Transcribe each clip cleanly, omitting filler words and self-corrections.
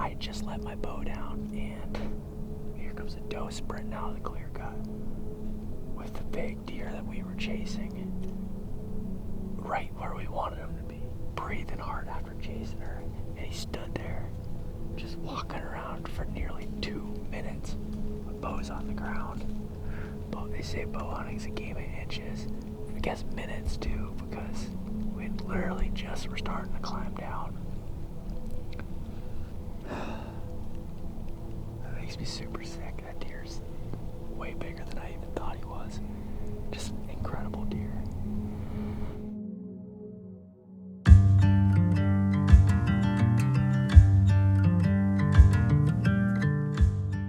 I just let my bow down, and here comes a doe sprinting out of the clear cut with the big deer that we were chasing, right where we wanted him to be, breathing hard after chasing her. And he stood there just walking around for nearly 2 minutes with bows on the ground. But they say bow hunting's a game of inches. I guess minutes too, because we literally just were starting to climb down. That makes me super sick. That deer's way bigger than I even thought he was. Just an incredible deer.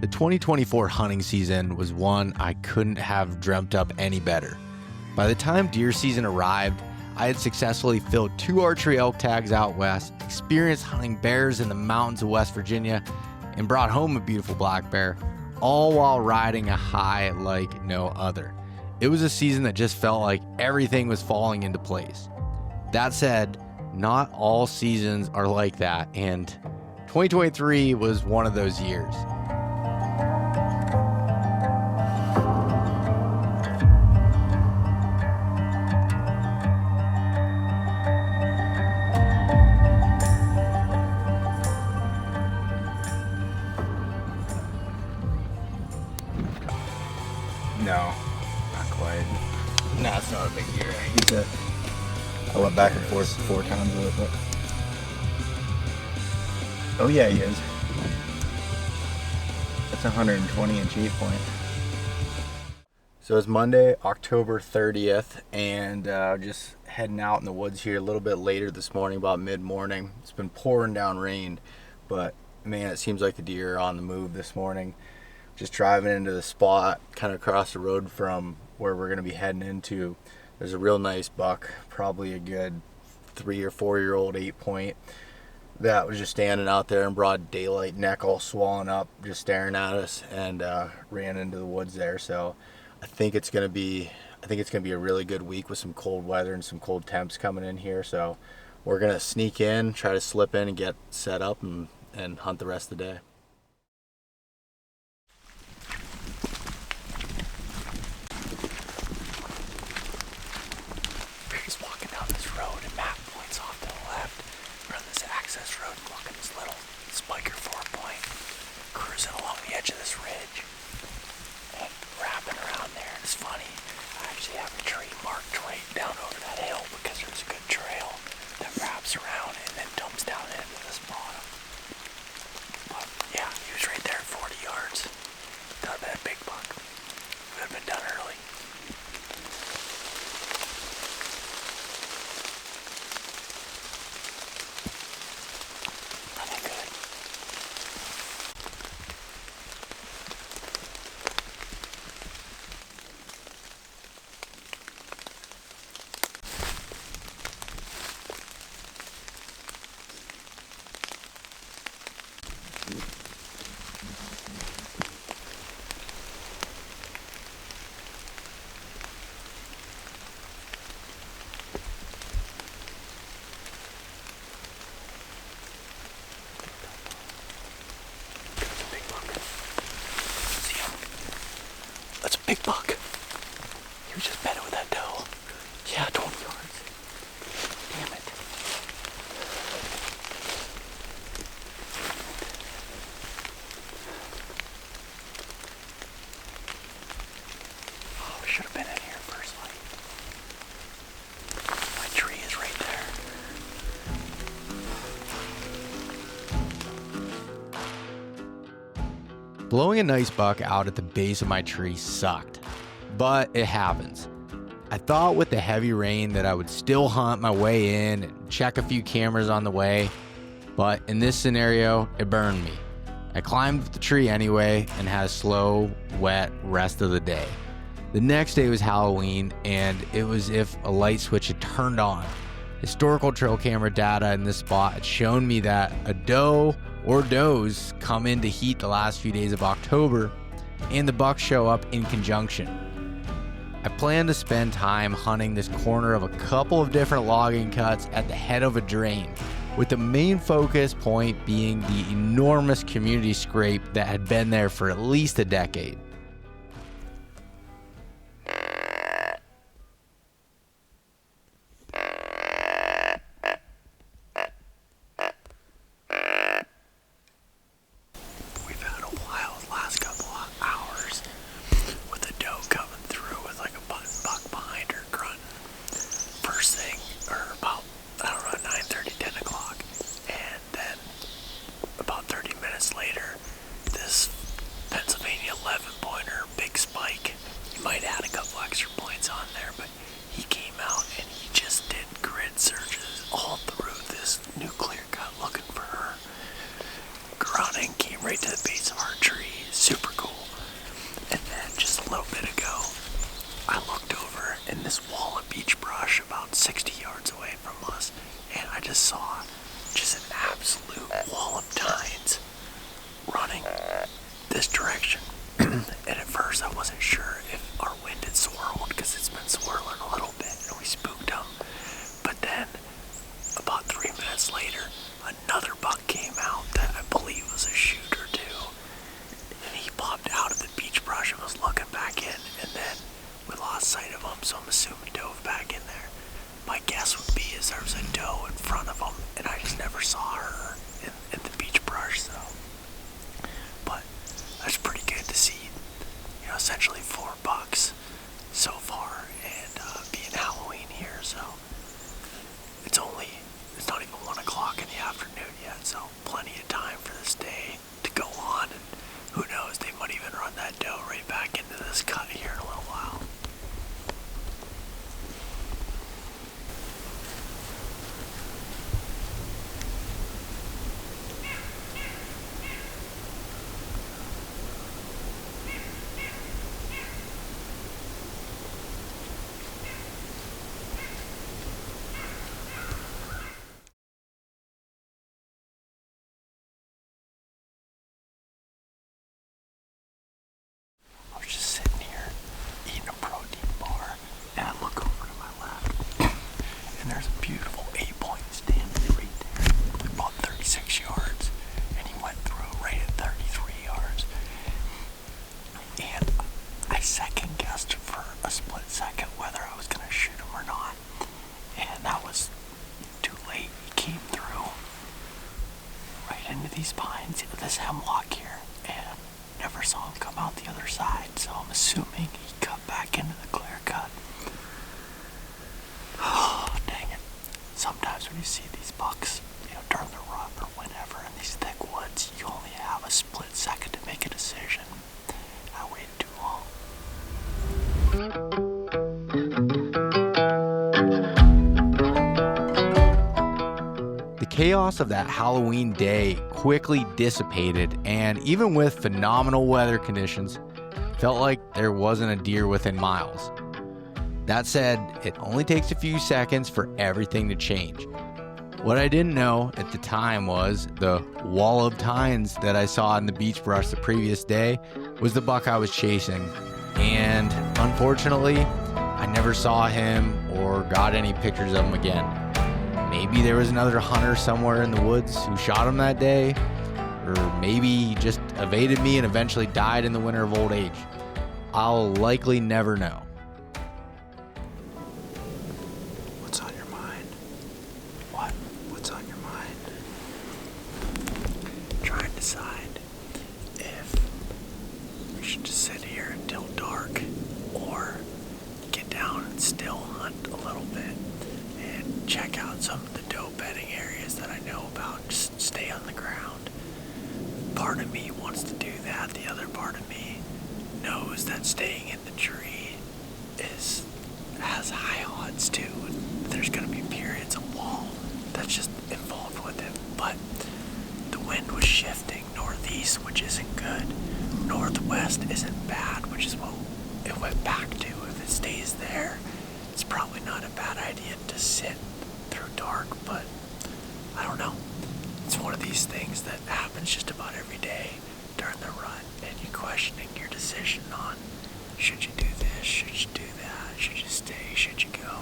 The 2024 hunting season was one I couldn't have dreamt up any better. By the time deer season arrived, I had successfully filled 2 archery elk tags out west, experienced hunting bears in the mountains of West Virginia, and brought home a beautiful black bear, all while riding a high like no other. It was a season that just felt like everything was falling into place. That said, not all seasons are like that, and 2023 was one of those years. No, not quite. No, it's not a big deer. He's a, I went back and forth 4 times with it, but. Oh yeah, he is. That's a 120-inch 8-point. So it's Monday, October 30th, and just heading out in the woods here a little bit later this morning, about mid-morning. It's been pouring down rain, but man, it seems like the deer are on the move this morning. Just driving into the spot kind of across the road from where we're going to be heading into. There's a real nice buck, probably a good 3 or 4 year old 8-point, that was just standing out there in broad daylight, neck all swollen up, just staring at us, and ran into the woods there. So I think it's going to be a really good week with some cold weather and some cold temps coming in here. So we're going to sneak in, try to slip in and get set up and hunt the rest of the day. Just walking down this road, and Matt points off to the left. We're on this access road, walking this little spiker 4-point, cruising along the edge of this ridge, and wrapping around there. And it's funny, I actually have a tree marked right down over that hill because there's a good trail that wraps around and then dumps down into this bottom. But yeah, he was right there at 40 yards. That would have been a big buck. Would have been done early. Big buck. He was just bedding with that doe. Yeah, 20 yards. Damn it. Oh, we should have been in here first light. My tree is right there. Blowing a nice buck out at the base of my tree sucked, but it happens. I thought with the heavy rain that I would still hunt my way in and check a few cameras on the way, but in this scenario, it burned me. I climbed the tree anyway and had a slow, wet rest of the day. The next day was Halloween, and it was as if a light switch had turned on. Historical trail camera data in this spot had shown me that a doe or does come into heat the last few days of October, and the bucks show up in conjunction. I plan to spend time hunting this corner of a couple of different logging cuts at the head of a drain, with the main focus point being the enormous community scrape that had been there for at least a decade. We've had a wild last couple of hours with a doe coming through with like a button buck behind her grunting. First thing, or about, 9:30, 10 o'clock. And then about 30 minutes later, this Pennsylvania 11-pointer, big spike. He might add a couple extra points on there, but he came out and he just did grid searches all through this new clear cut looking for her. Grunting, came right to the base of our tree. Super cool. And then just a little bit ago, I looked over in this wall of beach brush about 60 yards away from us, and I just saw just an absolute wall of tines running this direction. And at first I wasn't sure if our wind had swirled, because it's been swirling a little bit and we spooked them. But then about 3 minutes later, another buck came out that I believe was a shoot or two, and he popped out of the beach brush and was looking back in, and then we lost sight of him, so I'm assuming dove back in there. My guess would be is there was a doe in front of him, and I just never saw her in the beach brush, so. But that's pretty good to see, essentially 4 bucks so far, and being Halloween here, so it's not even 1 o'clock in the afternoon yet, so plenty of time for this day to go on, and who knows, they might even run that doe right back into this cut here in a little while. I was just sitting here eating a protein bar, and I look over to my left, and there's a beautiful 8-point standing right there, about 36 yards, and he went through right at 33 yards. And I second guessed for a split second whether I was going to shoot him or not, and that was too late. He came through right into these pines, this hemlock here, and never saw him come out the other side, so I'm assuming he cut back into the clear cut. Oh, dang it. Sometimes when you see these bucks, during the rut or whenever in these thick woods, you only have a split second to make a decision. I waited too long. The chaos of that Halloween day quickly dissipated, and even with phenomenal weather conditions, felt like there wasn't a deer within miles. That said, it only takes a few seconds for everything to change. What I didn't know at the time was the wall of tines that I saw in the beach brush the previous day was the buck I was chasing, and unfortunately, I never saw him or got any pictures of him again. Maybe there was another hunter somewhere in the woods who shot him that day, or maybe he just evaded me and eventually died in the winter of old age. I'll likely never know. What's on your mind? What's on your mind? Try and decide if we should just sit here until dark, or get down and still hunt a little bit and check out some of the doe bedding areas that I know about. Just stay on the ground. Part of me wants to do that. The other part of me knows that staying in the tree has high odds too. There's going to be periods of wall that's just involved with it. But the wind was shifting northeast, which isn't good. Northwest isn't bad, which is what it went back to. If it stays there, it's probably not a bad idea to sit through dark, but I don't know. It's one of these things that happens just about every day during the rut, and you're questioning your decision on, should you do this, should you do that, should you stay, should you go?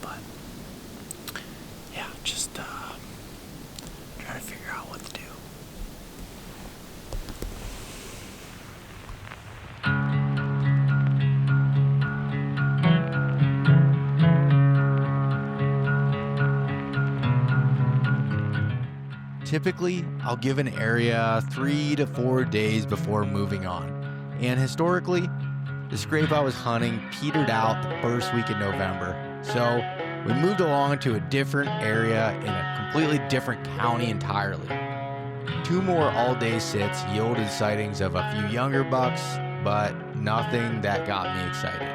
But yeah, just Typically, I'll give an area 3 to 4 days before moving on. And historically, the scrape I was hunting petered out the first week in November. So we moved along to a different area in a completely different county entirely. 2 more all-day sits yielded sightings of a few younger bucks, but nothing that got me excited.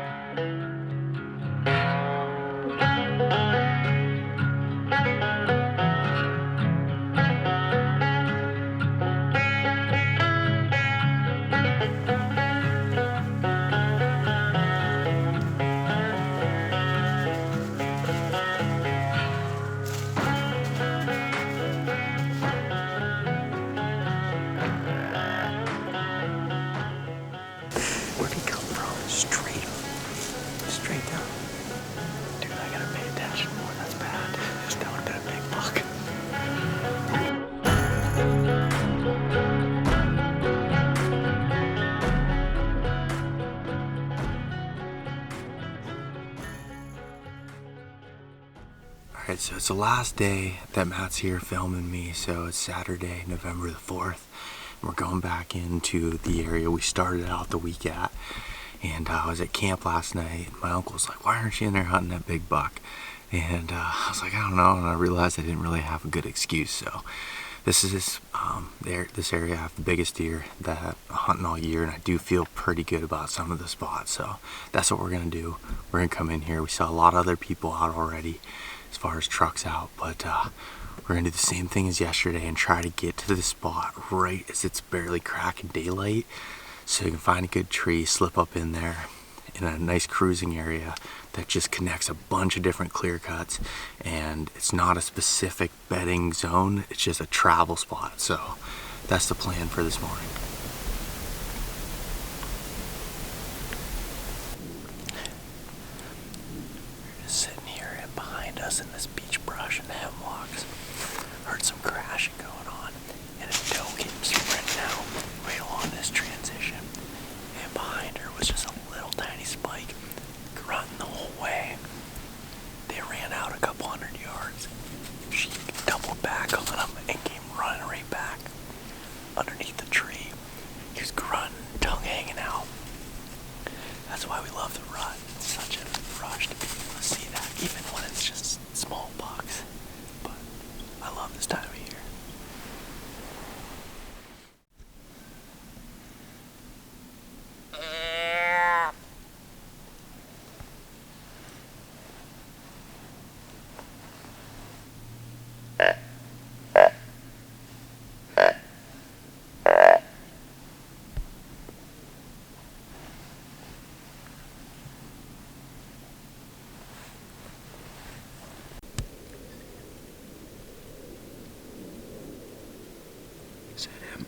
Where'd he come from? Straight down. Dude, I gotta pay attention more. That's bad. That would've been a big buck. Alright, so it's the last day that Matt's here filming me, so it's Saturday, November the 4th. We're going back into the area we started out the week at. And I was at camp last night. My uncle's like, why aren't you in there hunting that big buck? And I was like, I don't know. And I realized I didn't really have a good excuse. So this area I have the biggest deer that I'm hunting all year, and I do feel pretty good about some of the spots. So that's what we're gonna do. We're gonna come in here. We saw a lot of other people out already as far as trucks out, but we're gonna do the same thing as yesterday and try to get to the spot right as it's barely cracking daylight, so you can find a good tree, slip up in there in a nice cruising area that just connects a bunch of different clear cuts, and it's not a specific bedding zone, it's just a travel spot. So that's the plan for this morning. We're just sitting here, and behind us in this beach brush and hemlocks, heard some crashing going on, and a doe came sprinting out right along this transition, and behind her was just a little tiny spike grunting the whole way. They ran out a couple 100 yards. She doubled back on him and came running right back underneath the tree. He was grunting, tongue hanging out. That's why we love the rut. It's such a rush to be able to see that, even when it's just small bucks. But I love this time of year. Is that him?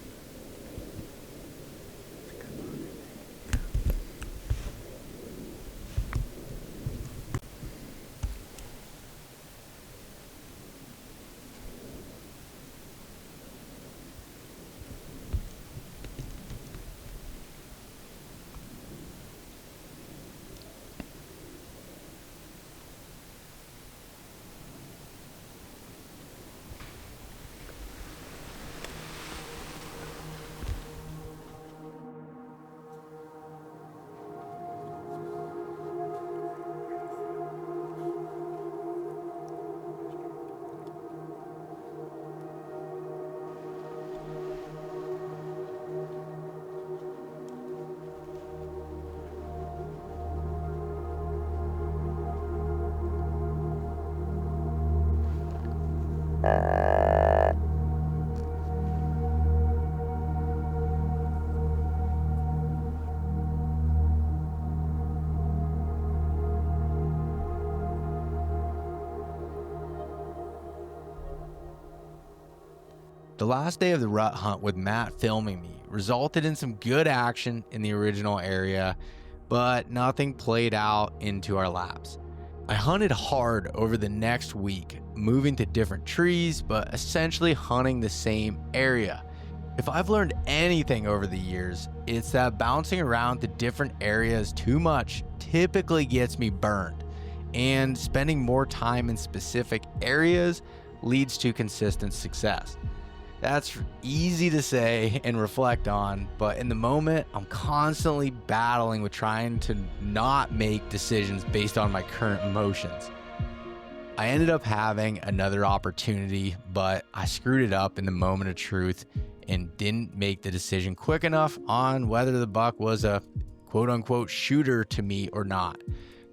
The last day of the rut hunt with Matt filming me resulted in some good action in the original area, but nothing played out into our laps. I hunted hard over the next week, moving to different trees, but essentially hunting the same area. If I've learned anything over the years, it's that bouncing around to different areas too much typically gets me burned, and spending more time in specific areas leads to consistent success. That's easy to say and reflect on, but in the moment, I'm constantly battling with trying to not make decisions based on my current emotions. I ended up having another opportunity, but I screwed it up in the moment of truth and didn't make the decision quick enough on whether the buck was a quote-unquote shooter to me or not.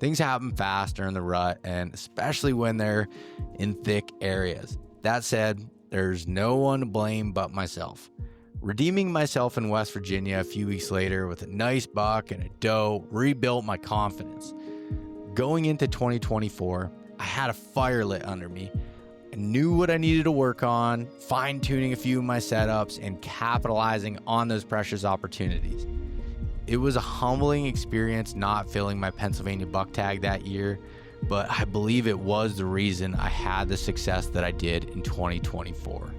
Things happen fast during the rut, and especially when they're in thick areas. That said, there's no one to blame but myself. Redeeming myself in West Virginia a few weeks later with a nice buck and a doe rebuilt my confidence. Going into 2024, I had a fire lit under me. I knew what I needed to work on, fine-tuning a few of my setups and capitalizing on those precious opportunities. It was a humbling experience not filling my Pennsylvania buck tag that year, but I believe it was the reason I had the success that I did in 2024.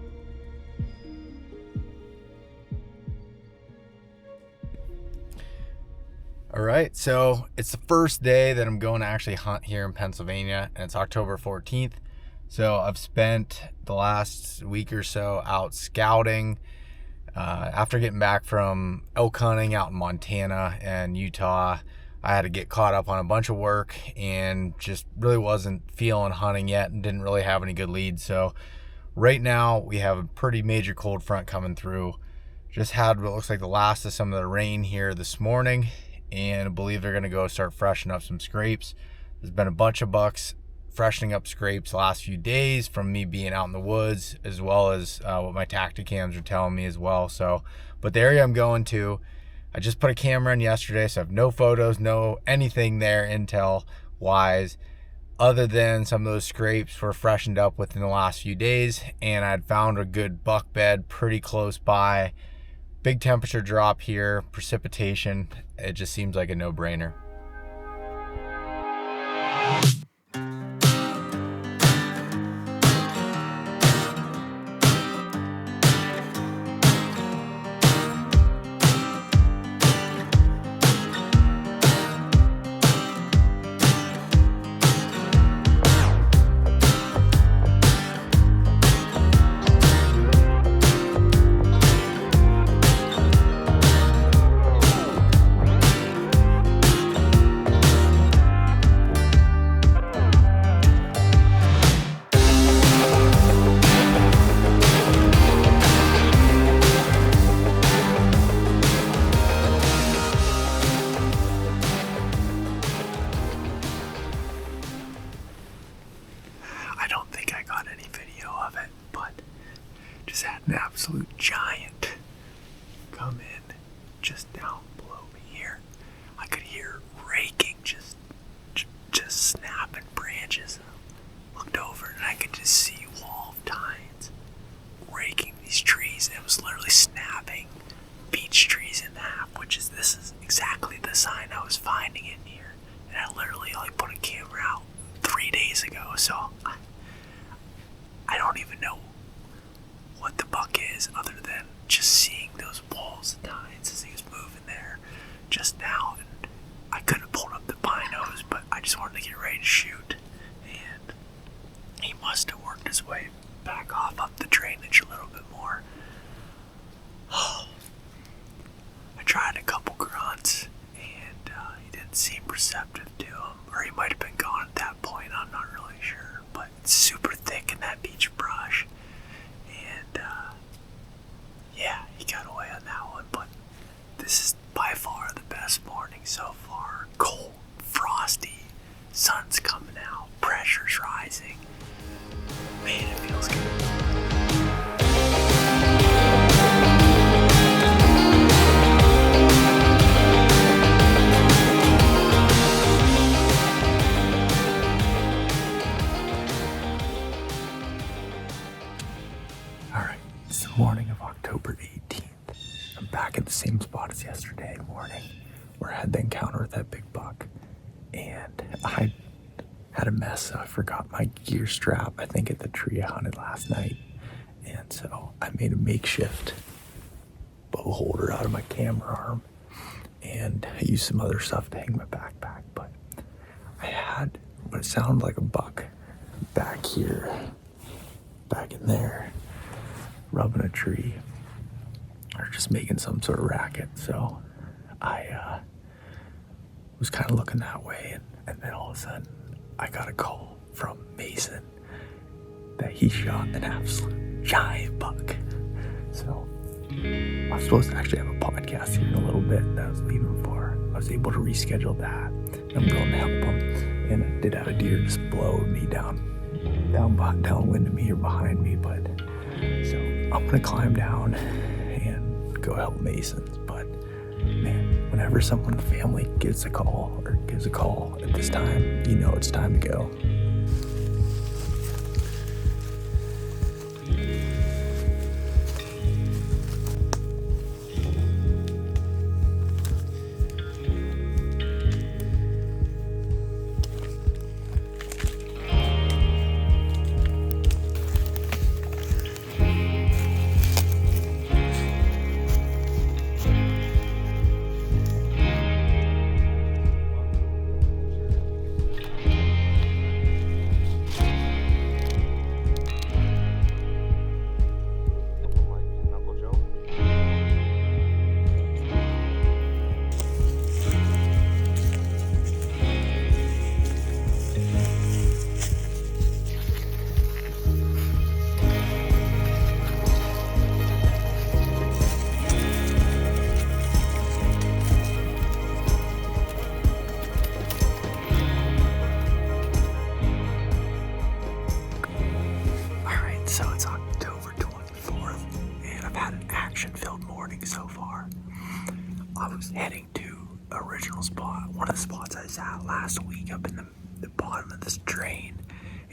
All right, so it's the first day that I'm going to actually hunt here in Pennsylvania, and it's October 14th. So I've spent the last week or so out scouting. After getting back from elk hunting out in Montana and Utah, I had to get caught up on a bunch of work and just really wasn't feeling hunting yet and didn't really have any good leads. So right now we have a pretty major cold front coming through. Just had what looks like the last of some of the rain here this morning, and I believe they're going to go start freshening up some scrapes. There's been a bunch of bucks freshening up scrapes the last few days from me being out in the woods, as well as what my tacticams are telling me as well. So, but the area I'm going to, I just put a camera in yesterday, so I have no photos, no anything there intel wise, other than some of those scrapes were freshened up within the last few days, and I'd found a good buck bed pretty close by. Big temperature drop here, precipitation, it just seems like a no-brainer. An absolute giant come in just down below me here. I could hear raking, just snapping branches. I looked over and I could just see a wall of tines raking these trees. It was literally snapping beech trees in half, this is exactly the sign I was finding in here. And I literally only put a camera out 3 days ago, so I don't even know what the buck is, other than just seeing those walls of tines as he was moving there just now. And I could have pulled up the binos, but I just wanted to get ready to shoot, and he must have worked his way back off up the drainage a little bit more. I tried a couple grunts, and he didn't seem receptive to him, or he might have been gone at that point, I'm not really sure, but it's super thick in that beech brush. Yeah, he got away on that one, but this is by far the best morning so far. Cold, frosty, sun's coming out, pressure's rising. Man, it feels good. It's the morning of October 18th. I'm back at the same spot as yesterday morning, where I had the encounter with that big buck. And I had a mess. I forgot my gear strap, I think, at the tree I hunted last night. And so I made a makeshift bow holder out of my camera arm. And I used some other stuff to hang my backpack. But I had what sounded like a buck back here, back in there. rubbing a tree or just making some sort of racket. So I was kind of looking that way, and then all of a sudden I got a call from Mason that he shot an absolute giant buck. So I'm supposed to actually have a podcast here in a little bit that I was leaving for. I was able to reschedule that. I'm going to help him, and I did have a deer just blow me downwind of me or behind me. But so I'm gonna climb down and go help Masons. But man, whenever someone in the family gives a call at this time, you know it's time to go. So it's October 24th, and I've had an action-filled morning so far. I was heading to original spot, one of the spots I was at last week up in the bottom of this drain,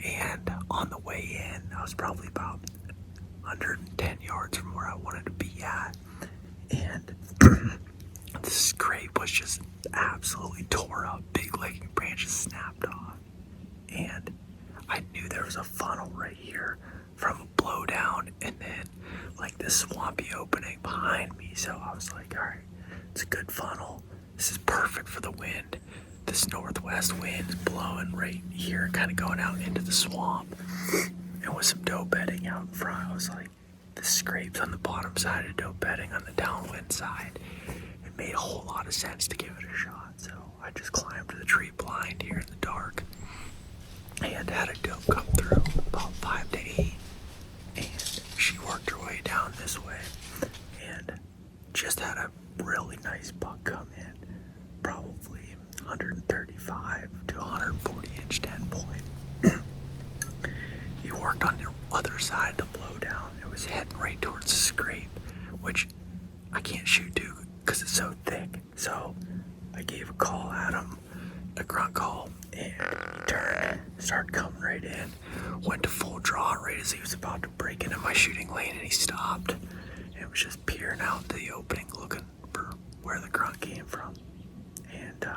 and on the way in, I was probably about 110 yards from where I wanted to be at, and the scrape was just absolutely tore up. Big legging branches snapped off, and I knew there was a funnel right here from a blowdown and then like this swampy opening behind me. So I was like, all right, it's a good funnel. This is perfect for the wind. This northwest wind is blowing right here, kind of going out into the swamp. And with some doe bedding out in front, I was like, the scrapes on the bottom side of doe bedding on the downwind side. It made a whole lot of sense to give it a shot. So I just climbed to the tree blind here in the dark and had a doe come through about 5 to 8, and she worked her way down this way and just had a really nice buck come in, probably 135 to 140 inch 10 point. He worked on the other side of the blowdown. It was heading right towards the scrape, which I can't shoot to because it's so thick. So I gave a call at him, a grunt call, and he turned, started coming right in, went to full draw right as he was about to break into my shooting lane, and he stopped and was just peering out into the opening looking for where the grunt came from. And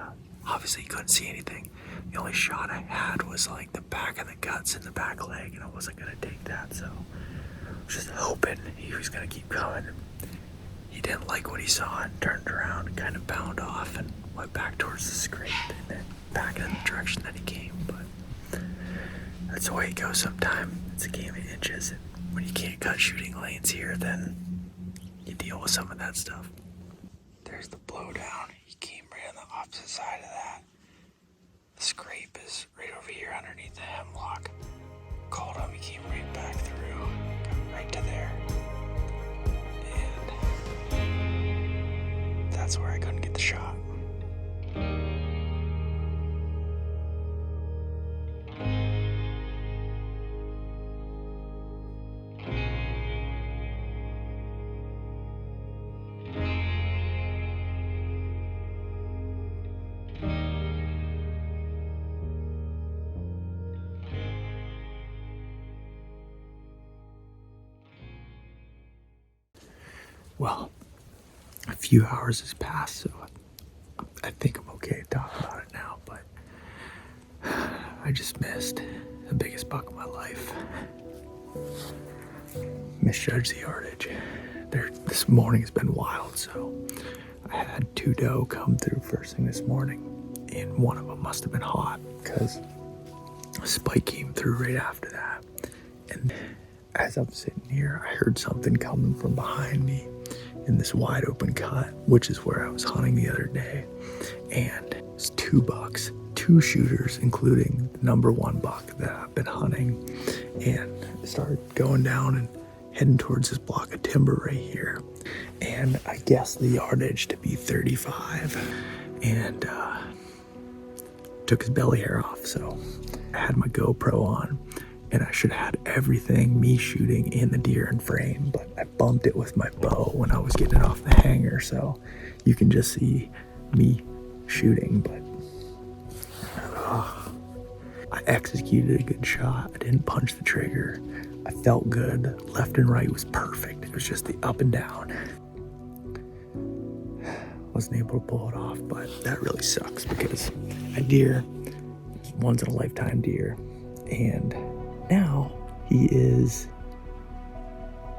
obviously he couldn't see anything. The only shot I had was like the back of the guts and the back leg, and I wasn't going to take that, so I was just hoping he was going to keep coming. He didn't like what he saw and turned around and kind of bound off and went back towards the scrape and then back in the direction that he came. But that's the way it goes sometimes. It's a game of inches, and when you can't cut shooting lanes here, then you deal with some of that stuff. There's the blowdown. He came right on the opposite side of that. The scrape is right over here underneath the hemlock. Called him, he came right back through, got right to there. And that's where I couldn't get the shot. Well, a few hours has passed, so I think I'm okay to talk about it now, but I just missed the biggest buck of my life. Misjudged the yardage. This morning has been wild, so I had 2 doe come through first thing this morning, and one of them must have been hot because a spike came through right after that. And as I'm sitting here, I heard something coming from behind me in this wide open cut, which is where I was hunting the other day. And it's 2 bucks, 2 shooters, including the number 1 buck that I've been hunting. And I started going down and heading towards this block of timber right here. And I guessed the yardage to be 35. And took his belly hair off. So I had my GoPro on, and I should have had everything, me shooting, in the deer in frame, but I bumped it with my bow when I was getting it off the hanger, so you can just see me shooting. But I executed a good shot. I didn't punch the trigger. I felt good. Left and right was perfect. It was just the up and down. Wasn't able to pull it off, but that really sucks because a deer, once in a lifetime deer, and now he is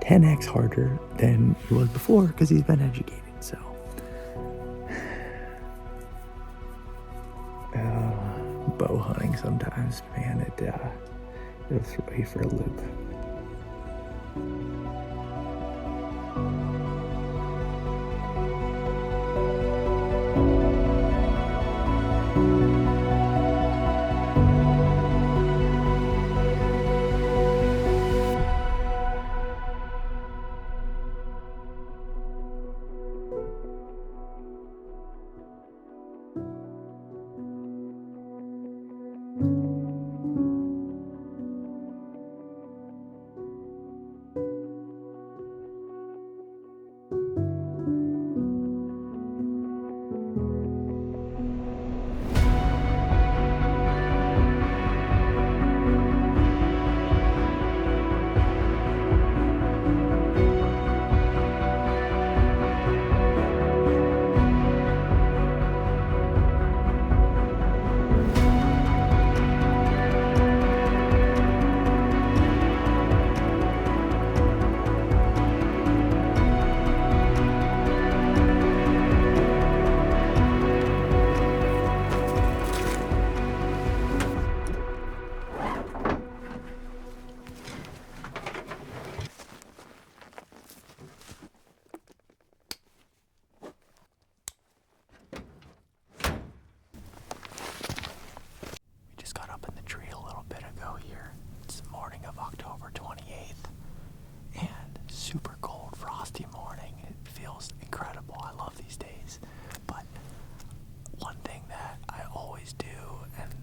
10x harder than he was before because he's been educated. So bow hunting sometimes, man, it'll throw you for a loop. October 28th, and super cold, frosty morning. It feels incredible. I love these days. But one thing that I always do, and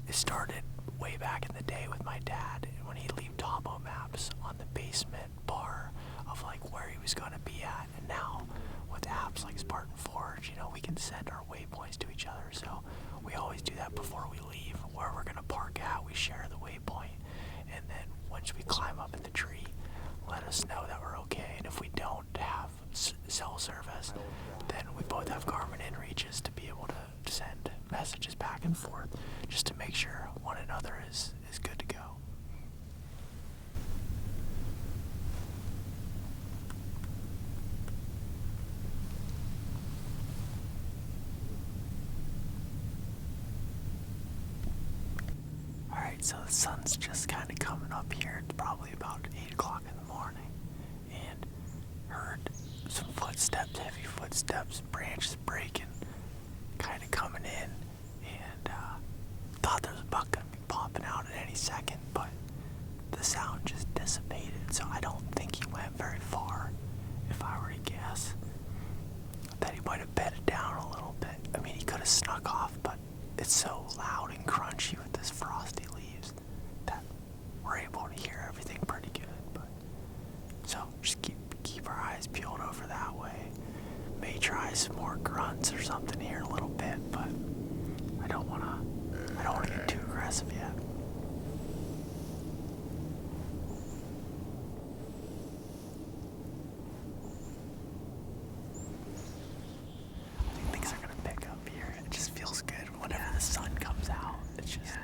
it started way back in the day with my dad when he'd leave topo maps on the basement bar of like where he was going to be at. And now with apps like Spartan Forge, we can send our waypoints to each other. So we always do that before we leave, where we're going to park at. We share the waypoint, and then once we climb up in the tree, let us know that we're okay. And if we don't have cell service, then we both have Garmin inReaches to be able to send messages back and forth, just to make sure one another is good to go. Alright, so the sun's just kind of coming up here. It's probably about 8 o'clock in the morning. And heard some footsteps, heavy footsteps, branches breaking, kind of coming in. And thought there was a buck going to be popping out at any second, but the sound just dissipated. So I don't think he went very far, if I were to guess. That he might have bedded down a little bit. I mean, he could have snuck off, but it's so loud and crunchy with this frosty leaves that we're able to hear everything pretty good. But so just keep our eyes peeled over that way. May try some more grunts or something here in a little bit, but I don't wanna get too aggressive yet. I think things are gonna pick up here. It just feels good whenever the sun comes out. It's just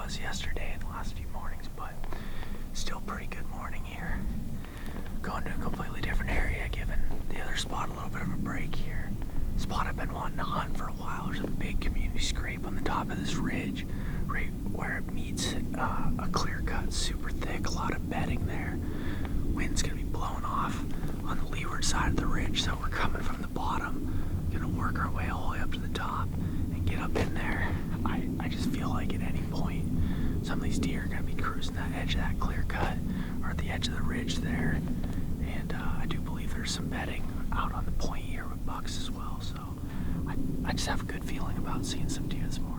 was yesterday and the last few mornings, but still pretty good morning here. Going to a completely different area, giving the other spot a little bit of a break here. Spot I've been wanting to hunt for a while. There's a big community scrape on the top of this ridge, right where it meets a clear cut, super thick, a lot of bedding there. Wind's gonna be blowing off on the leeward side of the ridge, so we're coming from the bottom, gonna work our way all the way up to the top and get up in there. I just feel like at any point some of these deer are gonna be cruising that edge of that clear cut or at the edge of the ridge there, and I do believe there's some bedding out on the point here with bucks as well, so I just have a good feeling about seeing some deer this morning.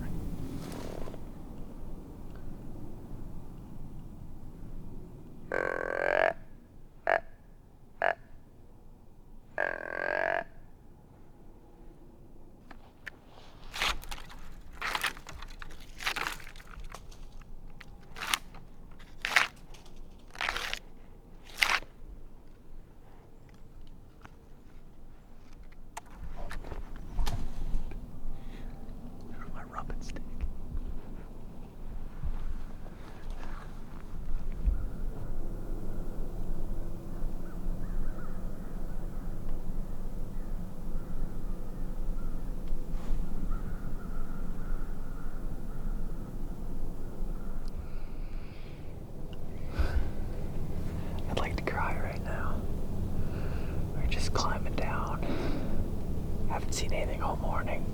Climbing down. Haven't seen anything all morning.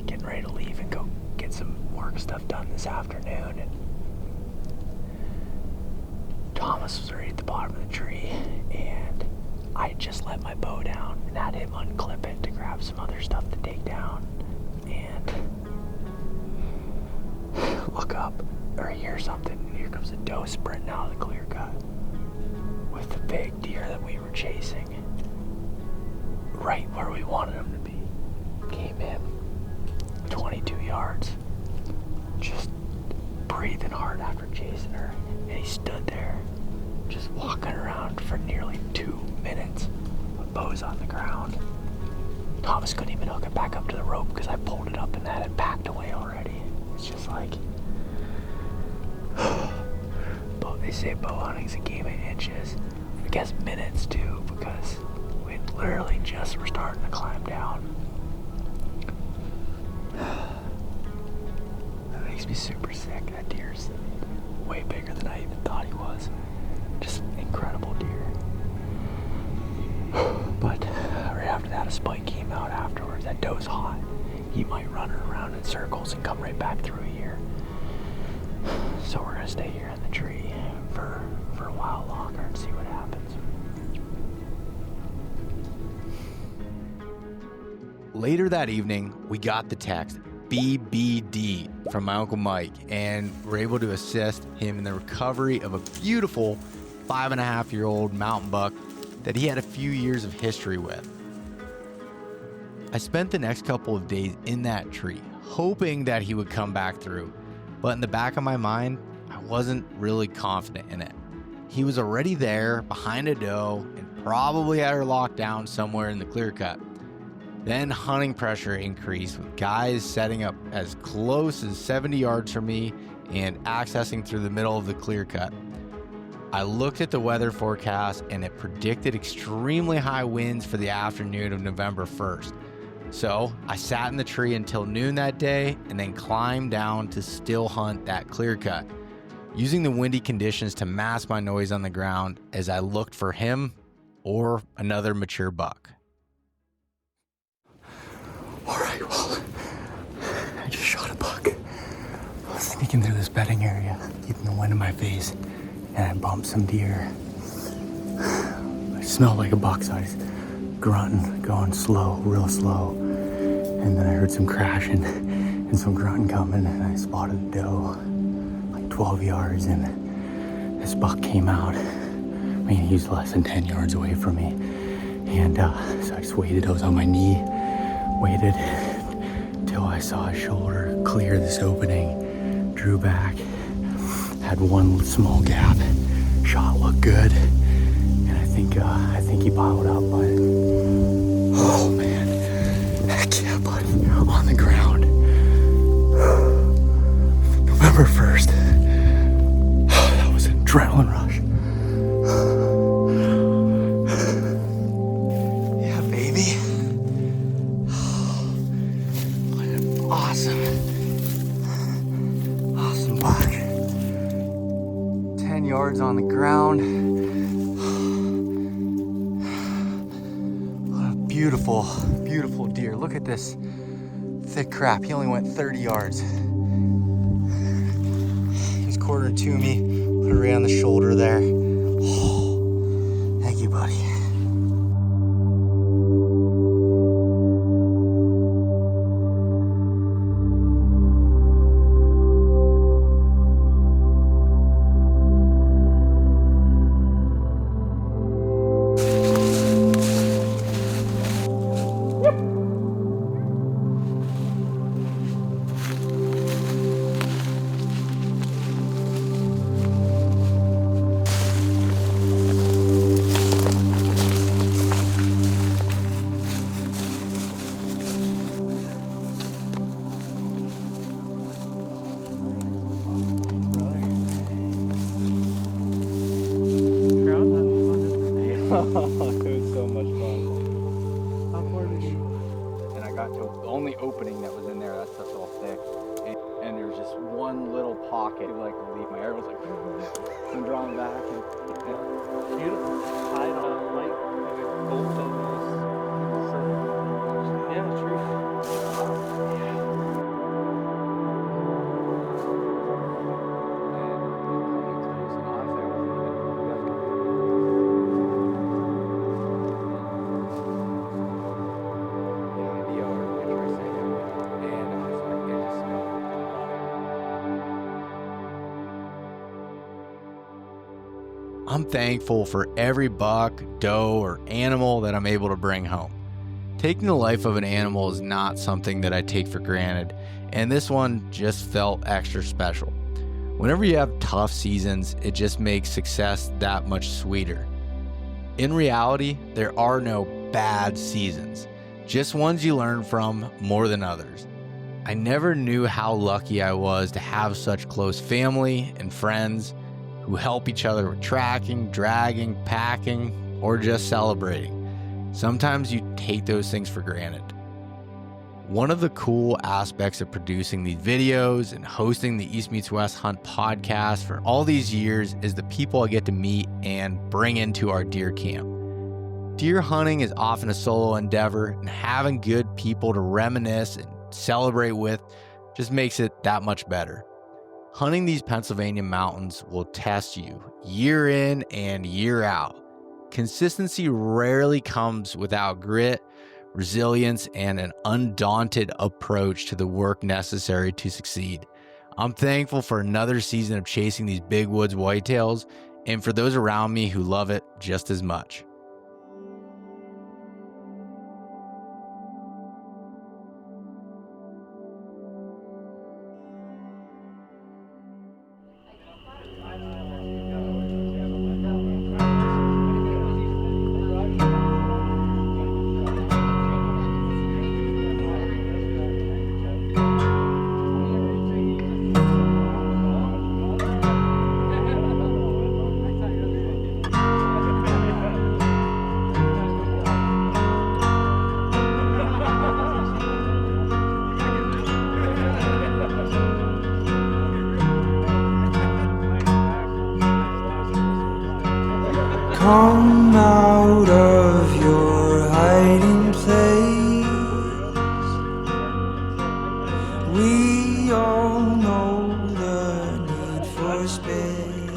Getting ready to leave and go get some work stuff done this afternoon. And Thomas was already at the bottom of the tree, and I had just let my bow down and had him unclip it to grab some other stuff to take down. And look up or hear something, and here comes a doe sprinting out of the clear cut with the big deer that we were chasing. Right where we wanted him to be. Came in 22 yards, just breathing hard after chasing her, and he stood there just walking around for nearly 2 minutes with bows on the ground. Thomas couldn't even hook it back up to the rope because I pulled it up and had it packed away already. It's just like but they say bow hunting's a game of inches. I guess minutes too, because literally just were starting to climb down. That makes me super sick. That deer's way bigger than I even thought he was. Just incredible deer. But right after that, a spike came out afterwards. That doe's hot. He might run her around in circles and come right back through here. So we're gonna stay here in the tree for a while longer and see what happens. Later that evening, we got the text BBD from my Uncle Mike, and were able to assist him in the recovery of a beautiful 5.5-year-old mountain buck that he had a few years of history with. I spent the next couple of days in that tree, hoping that he would come back through, but in the back of my mind, I wasn't really confident in it. He was already there behind a doe and probably had her locked down somewhere in the clear cut. Then hunting pressure increased with guys setting up as close as 70 yards from me and accessing through the middle of the clear cut. I looked at the weather forecast and it predicted extremely high winds for the afternoon of November 1st. So I sat in the tree until noon that day and then climbed down to still hunt that clear cut, using the windy conditions to mask my noise on the ground as I looked for him or another mature buck. Alright, well, I just shot a buck. I was sneaking through this bedding area, keeping the wind in my face, and I bumped some deer. I smelled like a buck, so I was grunting, going slow, real slow. And then I heard some crashing and some grunting coming, and I spotted a doe like 12 yards, and this buck came out. I mean, he was less than 10 yards away from me. And so I just waited, I was on my knee, waited till I saw his shoulder clear this opening, drew back, had one small gap, shot looked good, and I think he piled up, but oh man, heck yeah, buddy, on the ground. November 1st, What a beautiful, beautiful deer. Look at this thick crap. He only went 30 yards. He's quartering to me. Put it right on the shoulder there. Thank you, buddy. It was so much fun. How far did you? And I got to the only opening that was in there. That stuff's all thick, and there was just one little pocket, like relief. My arrow was like and drawn back, and Beautiful. Tied on light, like a bolt almost. Yeah, true. I'm thankful for every buck, doe, or animal that I'm able to bring home. Taking the life of an animal is not something that I take for granted, and this one just felt extra special. Whenever you have tough seasons, it just makes success that much sweeter. In reality, there are no bad seasons, just ones you learn from more than others. I never knew how lucky I was to have such close family and friends who help each other with tracking, dragging, packing, or just celebrating. Sometimes you take those things for granted. One of the cool aspects of producing these videos and hosting the East Meets West Hunt podcast for all these years is the people I get to meet and bring into our deer camp. Deer hunting is often a solo endeavor, and having good people to reminisce and celebrate with just makes it that much better. Hunting these Pennsylvania mountains will test you year in and year out. Consistency rarely comes without grit, resilience, and an undaunted approach to the work necessary to succeed. I'm thankful for another season of chasing these big woods whitetails, and for those around me who love it just as much. Come out of your hiding place. We all know the need for space.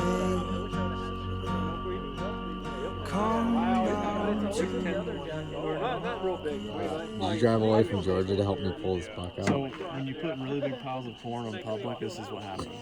Come down to Did you drive away from Georgia to help me pull this buck out? So when you put really big piles of corn on public, this is what happens.